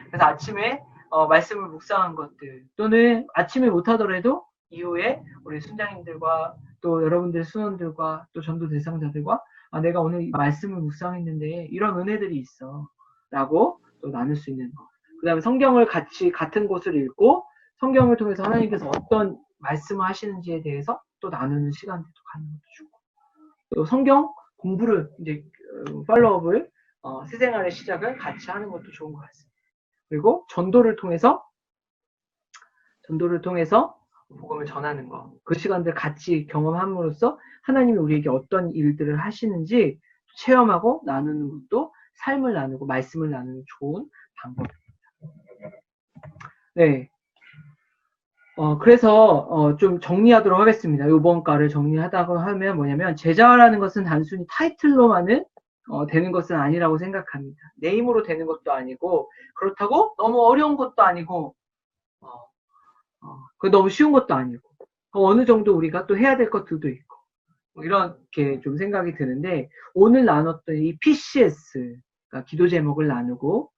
그래서 아침에 말씀을 묵상한 것들 또는 아침에 못하더라도 이후에 우리 순장님들과 또 여러분들 순원들과 또 전도 대상자들과 내가 오늘 말씀을 묵상했는데 이런 은혜들이 있어 라고 또 나눌 수 있는 거. 그 다음에 성경을 같은 곳을 읽고 성경을 통해서 하나님께서 어떤 말씀을 하시는지에 대해서 또 나누는 시간들도 갖는 것도 좋고 또 성경 공부를 이제 팔로업을 새 생활의 시작을 같이 하는 것도 좋은 것 같습니다. 그리고 전도를 통해서 복음을 전하는 거. 그 시간들 같이 경험함으로써 하나님이 우리에게 어떤 일들을 하시는지 체험하고 나누는 것도 삶을 나누고 말씀을 나누는 좋은 방법입니다. 네. 그래서 좀 정리하도록 하겠습니다. 이번 과를 정리하다고 하면 뭐냐면 제자라는 것은 단순히 타이틀로만은 되는 것은 아니라고 생각합니다. 내 힘으로 되는 것도 아니고 그렇다고 너무 어려운 것도 아니고 그 너무 쉬운 것도 아니고 어느 정도 우리가 또 해야 될 것들도 있고 뭐 이렇게 좀 생각이 드는데 오늘 나눴던 이 PCS 그러니까 기도 제목을 나누고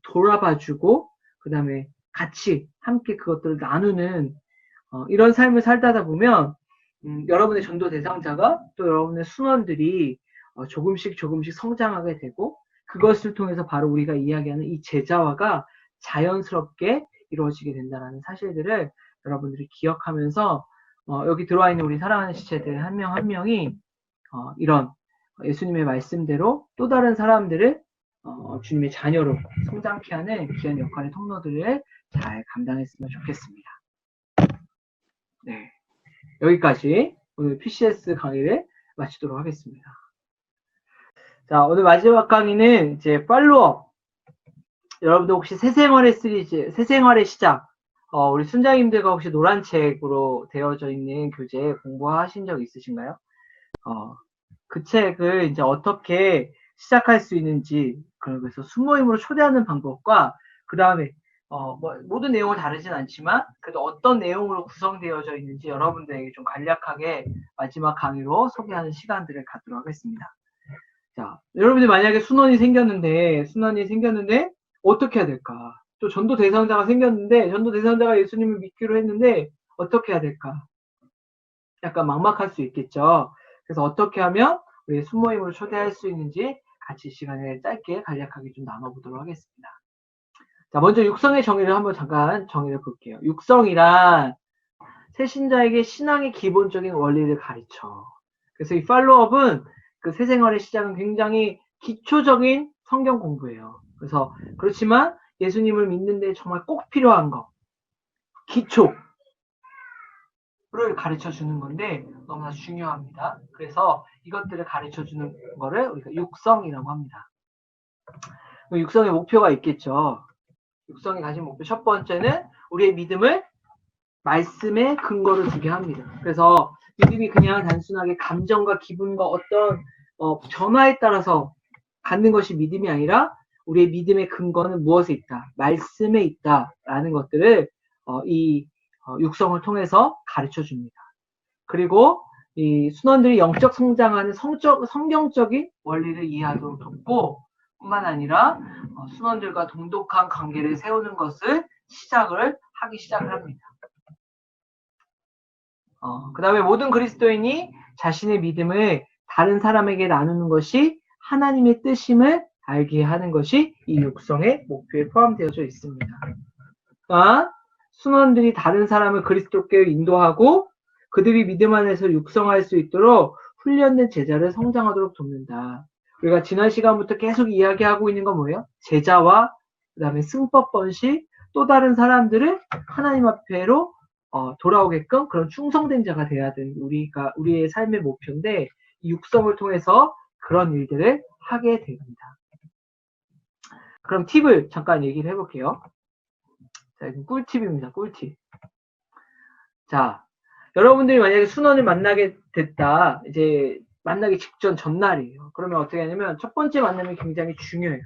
돌아봐주고 그 다음에 같이 함께 그것들을 나누는 이런 삶을 살다 보면 여러분의 전도 대상자가 또 여러분의 순원들이 조금씩 성장하게 되고 그것을 통해서 바로 우리가 이야기하는 이 제자화가 자연스럽게 이루어지게 된다는 사실들을 여러분들이 기억하면서 여기 들어와 있는 우리 사랑하는 지체들 한 명 한 명이 이런 예수님의 말씀대로 또 다른 사람들을 주님의 자녀로 성장케 하는 귀한 역할의 통로들을 잘 감당했으면 좋겠습니다. 네, 여기까지 오늘 PCS 강의를 마치도록 하겠습니다. 자, 오늘 마지막 강의는 이제 팔로업. 여러분들 혹시 새생활의 시리즈, 새생활의 시작, 우리 순장님들과 혹시 노란 책으로 되어져 있는 교재 공부하신 적 있으신가요? 그 책을 이제 어떻게 시작할 수 있는지, 그래서 수모임으로 초대하는 방법과, 그 다음에, 모든 내용은 다르진 않지만, 그래도 어떤 내용으로 구성되어져 있는지 여러분들에게 좀 간략하게 마지막 강의로 소개하는 시간들을 갖도록 하겠습니다. 자, 여러분들 만약에 순원이 생겼는데, 어떻게 해야 될까? 또 전도 대상자가 생겼는데, 전도 대상자가 예수님을 믿기로 했는데, 어떻게 해야 될까? 약간 막막할 수 있겠죠. 그래서 어떻게 하면 우리 순모임을 초대할 수 있는지 같이 시간을 짧게 간략하게 좀 나눠보도록 하겠습니다. 자, 먼저 육성의 정의를 한번 잠깐 정의를 볼게요. 육성이란 새신자에게 신앙의 기본적인 원리를 가르쳐. 그래서 이 팔로업은 그 새생활의 시작은 굉장히 기초적인 성경 공부예요. 그래서 그렇지만 예수님을 믿는데 정말 꼭 필요한 거, 기초를 가르쳐 주는 건데 너무나 중요합니다. 그래서 이것들을 가르쳐 주는 거를 우리가 육성이라고 합니다. 육성의 목표가 있겠죠. 육성이 가진 목표 첫 번째는 우리의 믿음을 말씀에 근거를 두게 합니다. 그래서 믿음이 그냥 단순하게 감정과 기분과 어떤 변화에 따라서 갖는 것이 믿음이 아니라 우리의 믿음의 근거는 무엇에 있다? 말씀에 있다라는 것들을 이 육성을 통해서 가르쳐 줍니다. 그리고 이 순원들이 영적 성장하는 성경적인 원리를 이해하도록 돕고 뿐만 아니라 순원들과 돈독한 관계를 세우는 것을 시작을 합니다. 그 다음에 모든 그리스도인이 자신의 믿음을 다른 사람에게 나누는 것이 하나님의 뜻임을 알게 하는 것이 이 육성의 목표에 포함되어져 있습니다. 또한 순원들이 다른 사람을 그리스도께 인도하고 그들이 믿음 안에서 육성할 수 있도록 훈련된 제자를 성장하도록 돕는다. 우리가 지난 시간부터 계속 이야기하고 있는 건 뭐예요? 제자와 그 다음에 승법 번식, 또 다른 사람들을 하나님 앞에로 돌아오게끔 그런 충성된 자가 돼야 되는 우리의 삶의 목표인데 이 육성을 통해서 그런 일들을 하게 됩니다. 그럼 팁을 잠깐 얘기를 해볼게요. 자, 이건 꿀팁입니다. 꿀팁. 자, 여러분들이 만약에 순원을 만나게 됐다. 이제 만나기 직전 전날이에요. 그러면 어떻게 하냐면 첫 번째 만남이 굉장히 중요해요.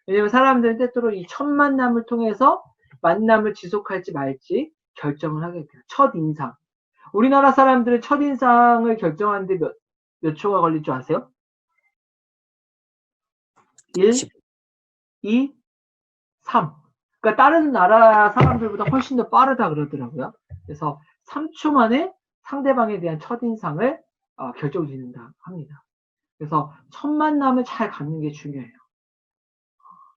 왜냐면 사람들은 때때로 이 첫 만남을 통해서 만남을 지속할지 말지 결정을 하게 돼요. 첫 인상. 우리나라 사람들은 첫 인상을 결정하는데 몇 초가 걸릴 줄 아세요? 1, 2, 3. 그러니까 다른 나라 사람들보다 훨씬 더 빠르다 그러더라고요. 그래서 3초 만에 상대방에 대한 첫인상을 결정짓는다 합니다. 그래서 첫 만남을 잘 갖는 게 중요해요.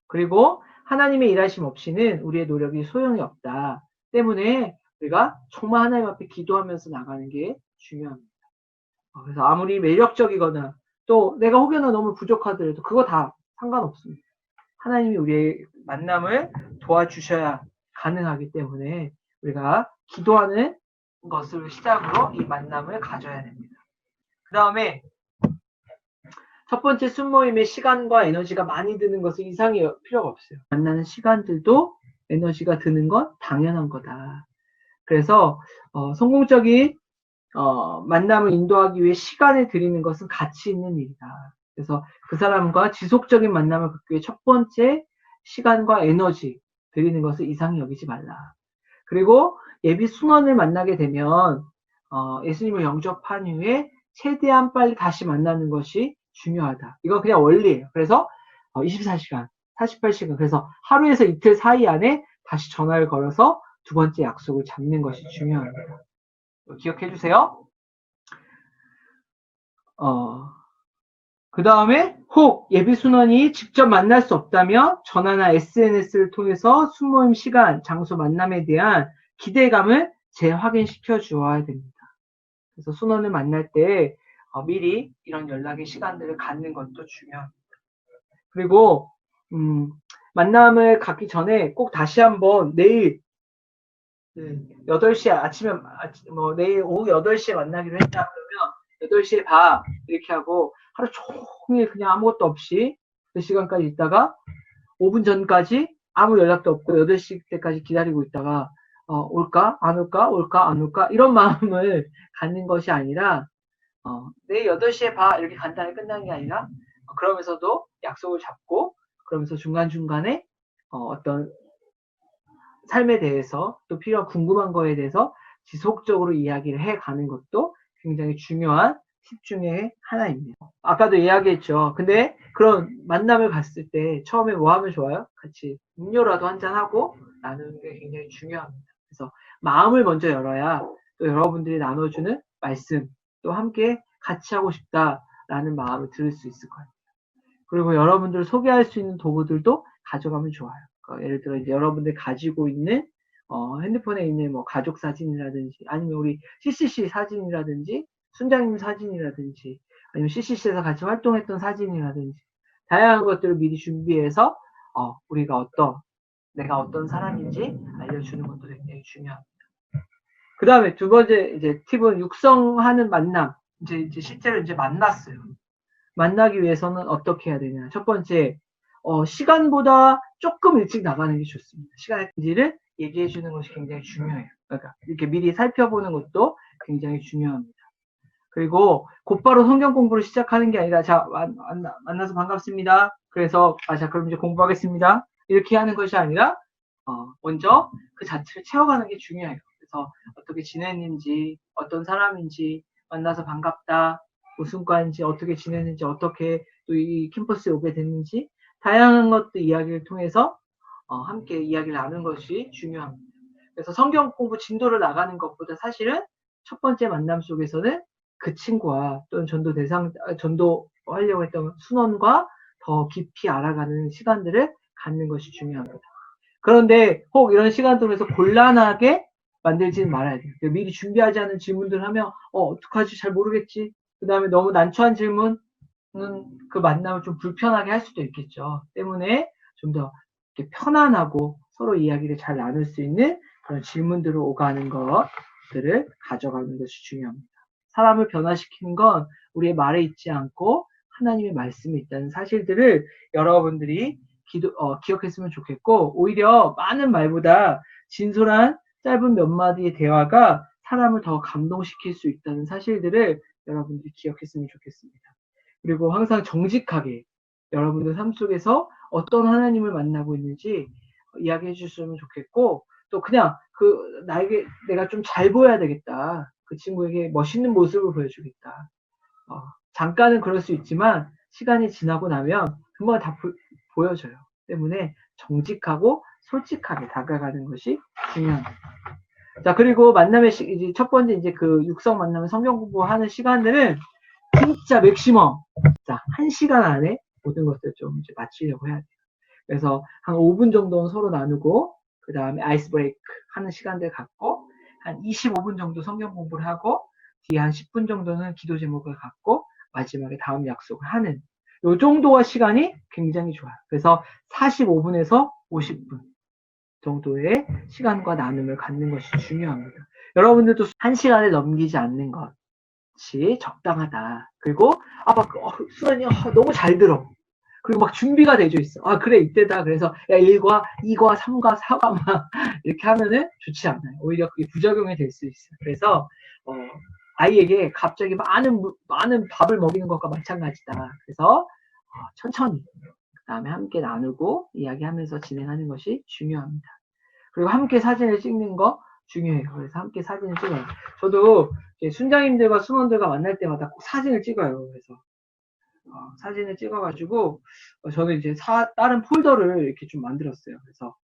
그리고 하나님의 일하심 없이는 우리의 노력이 소용이 없다. 때문에 우리가 정말 하나님 앞에 기도하면서 나가는 게 중요합니다. 그래서 아무리 매력적이거나 또 내가 혹여나 너무 부족하더라도 그거 다 상관없습니다. 하나님이 우리의 만남을 도와주셔야 가능하기 때문에 우리가 기도하는 것을 시작으로 이 만남을 가져야 됩니다. 그 다음에 첫 번째 순모임의 시간과 에너지가 많이 드는 것은 이상이 필요가 없어요. 만나는 시간들도 에너지가 드는 건 당연한 거다. 그래서 성공적인 만남을 인도하기 위해 시간을 들이는 것은 가치 있는 일이다. 그래서 그 사람과 지속적인 만남을 갖기 위해 첫 번째 시간과 에너지 들이는 것을 이상히 여기지 말라. 그리고 예비 순원을 만나게 되면 예수님을 영접한 이후에 최대한 빨리 다시 만나는 것이 중요하다. 이건 그냥 원리예요. 그래서 24시간, 48시간, 그래서 하루에서 이틀 사이 안에 다시 전화를 걸어서 두 번째 약속을 잡는 것이 중요합니다. 기억해 주세요. 그 다음에 혹 예비순원이 직접 만날 수 없다면 전화나 SNS를 통해서 순모임 시간, 장소 만남에 대한 기대감을 재확인시켜 주어야 됩니다. 그래서 순원을 만날 때 미리 이런 연락의 시간들을 갖는 것도 중요합니다. 그리고 만남을 갖기 전에 꼭 다시 한번 내일 8시에 아침에 내일 오후 8시에 만나기로 했다 그러면 8시에 봐 이렇게 하고 하루 종일 그냥 아무것도 없이 그 시간까지 있다가 5분 전까지 아무 연락도 없고 8시 때까지 기다리고 있다가 올까 안 올까 올까 안 올까 이런 마음을 갖는 것이 아니라 내일 8시에 봐 이렇게 간단히 끝나는 게 아니라 그러면서도 약속을 잡고 그러면서 중간중간에 어떤 삶에 대해서 또 필요한 궁금한 거에 대해서 지속적으로 이야기를 해가는 것도 굉장히 중요한 팁 중에 하나입니다. 아까도 이야기했죠. 근데 그런 만남을 갔을 때 처음에 뭐 하면 좋아요? 같이 음료라도 한잔하고 나누는 게 굉장히 중요합니다. 그래서 마음을 먼저 열어야 또 여러분들이 나눠주는 말씀 또 함께 같이 하고 싶다라는 마음을 들을 수 있을 거예요. 그리고 여러분들을 소개할 수 있는 도구들도 가져가면 좋아요. 예를 들어 이제 여러분들 가지고 있는 핸드폰에 있는 뭐 가족 사진이라든지 아니면 우리 CCC 사진이라든지 순장님 사진이라든지 아니면 CCC에서 같이 활동했던 사진이라든지 다양한 것들을 미리 준비해서 우리가 내가 어떤 사람인지 알려주는 것도 굉장히 중요합니다. 그 다음에 두 번째 이제 팁은 육성하는 만남. 이제 실제로 이제 만났어요. 만나기 위해서는 어떻게 해야 되냐. 첫 번째, 시간보다 조금 일찍 나가는 게 좋습니다. 시간인지를 얘기해 주는 것이 굉장히 중요해요. 그러니까 이렇게 미리 살펴보는 것도 굉장히 중요합니다. 그리고 곧바로 성경 공부를 시작하는 게 아니라 자, 만나서 반갑습니다. 그래서 자, 그럼 이제 공부하겠습니다. 이렇게 하는 것이 아니라 먼저 그 자체를 채워가는 게 중요해요. 그래서 어떻게 지냈는지, 어떤 사람인지, 만나서 반갑다, 무슨 과인지, 어떻게 지냈는지, 어떻게 또 이 캠퍼스에 오게 됐는지, 다양한 것들 이야기를 통해서 함께 이야기를 나누는 것이 중요합니다. 그래서 성경 공부 진도를 나가는 것보다 사실은 첫 번째 만남 속에서는 그 친구와 또는 전도하려고 했던 순원과 더 깊이 알아가는 시간들을 갖는 것이 중요합니다. 그런데 혹 이런 시간 통해서 곤란하게 만들지는 말아야 돼요. 미리 준비하지 않은 질문들을 하면 어떡하지 잘 모르겠지. 그 다음에 너무 난처한 질문은 그 만남을 좀 불편하게 할 수도 있겠죠. 때문에 좀 더 편안하고 서로 이야기를 잘 나눌 수 있는 그런 질문들을 오가는 것들을 가져가는 것이 중요합니다. 사람을 변화시키는 건 우리의 말에 있지 않고 하나님의 말씀에 있다는 사실들을 여러분들이 기억했으면 좋겠고 오히려 많은 말보다 진솔한 짧은 몇 마디의 대화가 사람을 더 감동시킬 수 있다는 사실들을 여러분들이 기억했으면 좋겠습니다. 그리고 항상 정직하게 여러분들 삶 속에서 어떤 하나님을 만나고 있는지 이야기해 주셨으면 좋겠고 또 그냥 내가 좀 잘 보여야 되겠다. 그 친구에게 멋있는 모습을 보여주겠다. 잠깐은 그럴 수 있지만 시간이 지나고 나면 금방 다 보여져요. 때문에 정직하고 솔직하게 다가가는 것이 중요합니다. 자, 그리고 이제 첫 번째 이제 그 육성 만나면 성경 공부하는 시간들은 진짜 맥시멈. 자, 1시간 안에 모든 것들을 좀 이제 마치려고 해야 돼요. 그래서 한 5분 정도는 서로 나누고, 그 다음에 아이스 브레이크 하는 시간들 갖고, 한 25분 정도 성경 공부를 하고, 뒤에 한 10분 정도는 기도 제목을 갖고, 마지막에 다음 약속을 하는, 요 정도의 시간이 굉장히 좋아요. 그래서 45분에서 50분 정도의 시간과 나눔을 갖는 것이 중요합니다. 여러분들도 1시간을 넘기지 않는 것이 적당하다. 그리고 막 수련이 너무 잘 들어. 그리고 막 준비가 되어 있어. 그래 이때다. 그래서 야 1과, 2과, 3과, 4과 막 이렇게 하면은 좋지 않아요. 오히려 그게 부작용이 될 수 있어요. 그래서 아이에게 갑자기 많은 밥을 먹이는 것과 마찬가지다. 그래서 천천히 그 다음에 함께 나누고 이야기하면서 진행하는 것이 중요합니다. 그리고 함께 사진을 찍는 거 중요해요. 그래서 함께 사진을 찍어요. 저도 순장님들과 순원들과 만날 때마다 꼭 사진을 찍어요. 그래서 사진을 찍어가지고 저는 이제 다른 폴더를 이렇게 좀 만들었어요. 그래서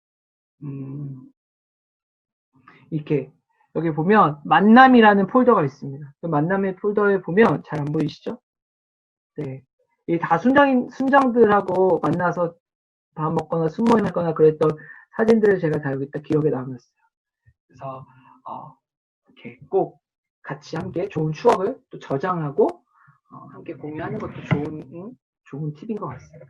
이렇게 여기 보면 만남이라는 폴더가 있습니다. 그 만남의 폴더에 보면 잘 안 보이시죠? 네, 이 다 순장들하고 만나서 밥 먹거나 술 모임하거나 그랬던 사진들을 제가 다 여기다 기억에 남겼어요. 그래서 이렇게 꼭 같이 함께 좋은 추억을 또 저장하고 함께 공유하는 것도 좋은 팁인 것 같습니다.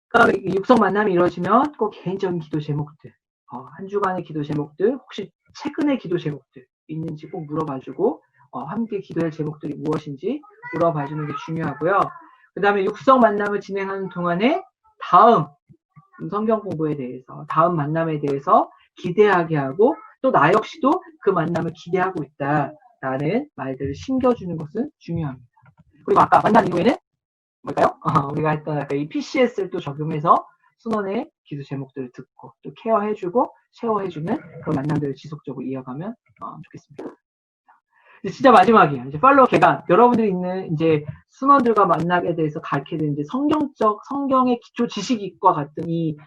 그러니까 육성 만남이 이루어지면 꼭 개인적인 기도 제목들, 한 주간의 기도 제목들, 혹시 최근의 기도 제목들 있는지 꼭 물어봐주고 함께 기도할 제목들이 무엇인지 물어봐주는 게 중요하고요. 그 다음에 육성 만남을 진행하는 동안에 다음 성경 공부에 대해서, 다음 만남에 대해서 기대하게 하고 또 나 역시도 그 만남을 기대하고 있다라는 말들을 심겨주는 것은 중요합니다. 그리고 아까 만난 이후에는 뭘까요? 우리가 했던 이 PCS를 또 적용해서 순원의 기도 제목들을 듣고 또 케어해주고 쉐어해주는 그런 만남들을 지속적으로 이어가면 좋겠습니다. 이제 진짜 마지막이에요. 이제 팔로워 개간. 여러분들이 있는 이제 순원들과 만나게 돼서 가르치는 이제 성경의 기초 지식과 같은 이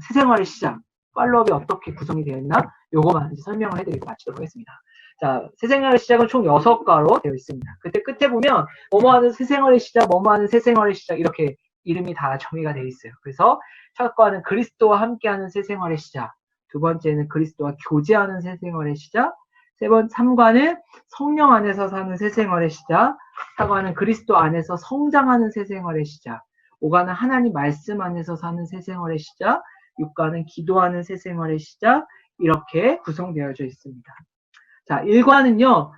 새생활의 시작. 팔로업이 어떻게 구성이 되어 있나? 요거만 이제 설명을 해드리고 마치도록 하겠습니다. 자, 새생활의 시작은 총 6과로 되어 있습니다. 그때 끝에 보면 뭐뭐하는 새생활의 시작, 뭐뭐하는 새생활의 시작 이렇게 이름이 다 정의가 되어 있어요. 그래서 첫 과는 그리스도와 함께하는 새생활의 시작, 두 번째는 그리스도와 교제하는 새생활의 시작, 3과는 성령 안에서 사는 새생활의 시작, 4과는 그리스도 안에서 성장하는 새생활의 시작, 5과는 하나님 말씀 안에서 사는 새생활의 시작, 6과는 기도하는 새생활의 시작, 이렇게 구성되어져 있습니다. 자, 1과는요,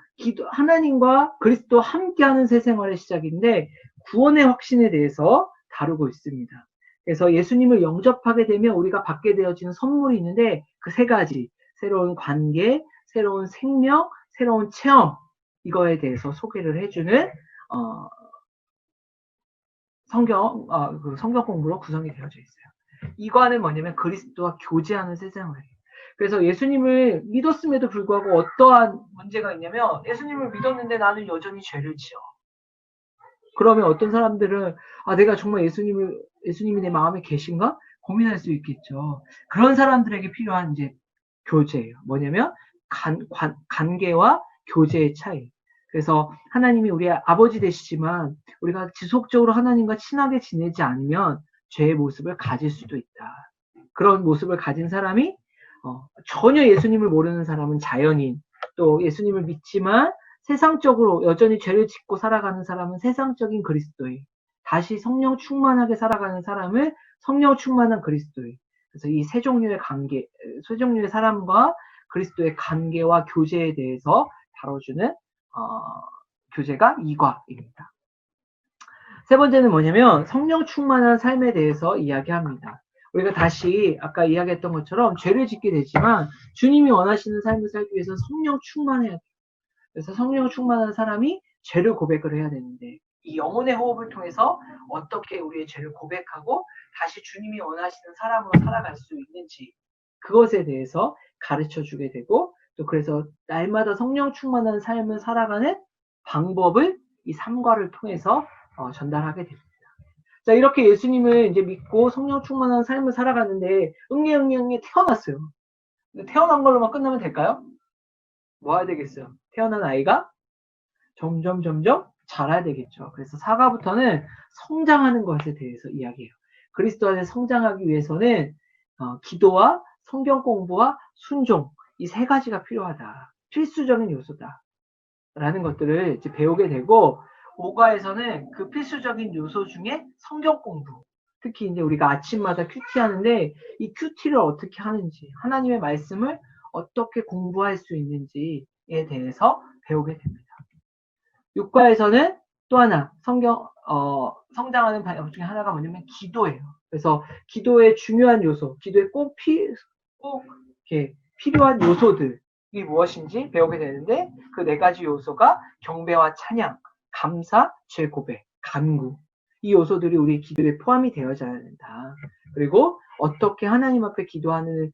하나님과 그리스도 함께하는 새생활의 시작인데 구원의 확신에 대해서 다루고 있습니다. 그래서 예수님을 영접하게 되면 우리가 받게 되어지는 선물이 있는데 그 3가지, 새로운 관계, 새로운 생명, 새로운 체험, 이거에 대해서 소개를 해주는 성경 공부로 구성이 되어져 있어요. 2과는 뭐냐면 그리스도와 교제하는 새생활이에요. 그래서 예수님을 믿었음에도 불구하고 어떠한 문제가 있냐면 예수님을 믿었는데 나는 여전히 죄를 지어. 그러면 어떤 사람들은 내가 정말 예수님이 내 마음에 계신가? 고민할 수 있겠죠. 그런 사람들에게 필요한 이제 교제예요. 뭐냐면 관계와 교제의 차이. 그래서 하나님이 우리의 아버지 되시지만 우리가 지속적으로 하나님과 친하게 지내지 않으면 죄의 모습을 가질 수도 있다. 그런 모습을 가진 사람이 전혀 예수님을 모르는 사람은 자연인, 또 예수님을 믿지만 세상적으로 여전히 죄를 짓고 살아가는 사람은 세상적인 그리스도인, 다시 성령 충만하게 살아가는 사람을 성령 충만한 그리스도인. 그래서 이 세 종류의 사람과 그리스도의 관계와 교제에 대해서 다뤄주는 교제가 2과입니다. 세 번째는 뭐냐면 성령 충만한 삶에 대해서 이야기합니다. 우리가 다시 아까 이야기했던 것처럼 죄를 짓게 되지만 주님이 원하시는 삶을 살기 위해서 성령 충만해야 돼요. 그래서 성령 충만한 사람이 죄를 고백을 해야 되는데 이 영혼의 호흡을 통해서 어떻게 우리의 죄를 고백하고 다시 주님이 원하시는 사람으로 살아갈 수 있는지 그것에 대해서 가르쳐 주게 되고 또 그래서 날마다 성령 충만한 삶을 살아가는 방법을 이 3과를 통해서 전달하게 됩니다. 자, 이렇게 예수님을 이제 믿고 성령 충만한 삶을 살아가는데 응애 태어났어요. 태어난 걸로만 끝나면 될까요? 뭐 해야 되겠어요? 태어난 아이가 점점 자라야 되겠죠. 그래서 4과부터는 성장하는 것에 대해서 이야기해요. 그리스도 안에 성장하기 위해서는 기도와 성경 공부와 순종 이 3가지가 필요하다. 필수적인 요소다. 라는 것들을 이제 배우게 되고 5과에서는 그 필수적인 요소 중에 성경 공부 특히 이제 우리가 아침마다 큐티 하는데 이 큐티를 어떻게 하는지 하나님의 말씀을 어떻게 공부할 수 있는지에 대해서 배우게 됩니다. 육과에서는 또 하나 성장하는 방법 중에 하나가 뭐냐면 기도예요. 그래서 기도의 중요한 요소, 기도에 꼭 이렇게 필요한 요소들이 무엇인지 배우게 되는데 그 네 가지 요소가 경배와 찬양, 감사, 죄 고백, 간구. 이 요소들이 우리 기도에 포함이 되어져야 된다. 그리고 어떻게 하나님 앞에 기도하는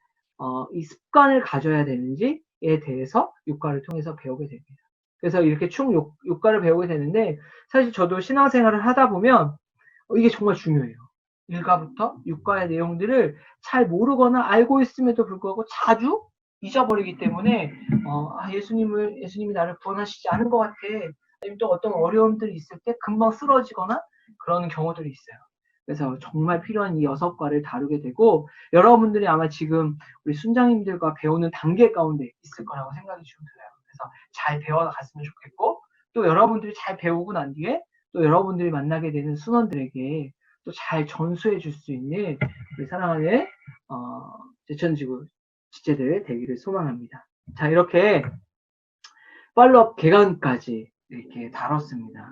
이 습관을 가져야 되는지에 대해서 육과를 통해서 배우게 됩니다. 그래서 이렇게 총 육과를 배우게 되는데 사실 저도 신앙생활을 하다 보면 이게 정말 중요해요. 1과부터 6과의 내용들을 잘 모르거나 알고 있음에도 불구하고 자주 잊어버리기 때문에 예수님이 나를 구원하시지 않은 것 같아. 아니면 또 어떤 어려움들이 있을 때 금방 쓰러지거나 그런 경우들이 있어요. 그래서 정말 필요한 이 6과를 다루게 되고 여러분들이 아마 지금 우리 순장님들과 배우는 단계 가운데 있을 거라고 생각이 좀 들어요. 그래서 잘 배워갔으면 좋겠고 또 여러분들이 잘 배우고 난 뒤에 또 여러분들이 만나게 되는 순원들에게 또 잘 전수해 줄 수 있는 우리 사랑하는 제천지구 지체들 되기를 소망합니다. 자, 이렇게 팔로업 개강까지 이렇게 다뤘습니다.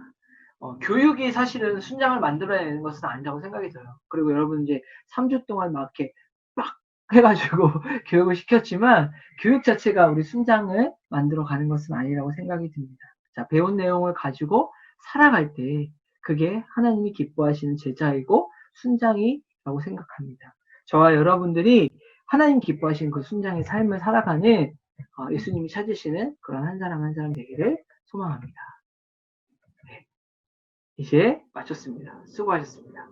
교육이 사실은 순장을 만들어내는 것은 아니라고 생각이 들어요. 그리고 여러분 이제 3주 동안 막 이렇게 빡 해가지고 교육을 시켰지만 교육 자체가 우리 순장을 만들어 가는 것은 아니라고 생각이 듭니다. 자, 배운 내용을 가지고 살아갈 때 그게 하나님이 기뻐하시는 제자이고 순장이라고 생각합니다. 저와 여러분들이 하나님 기뻐하시는 그 순장의 삶을 살아가는 예수님이 찾으시는 그런 한 사람 한 사람 되기를 소망합니다. 네. 이제 마쳤습니다. 수고하셨습니다.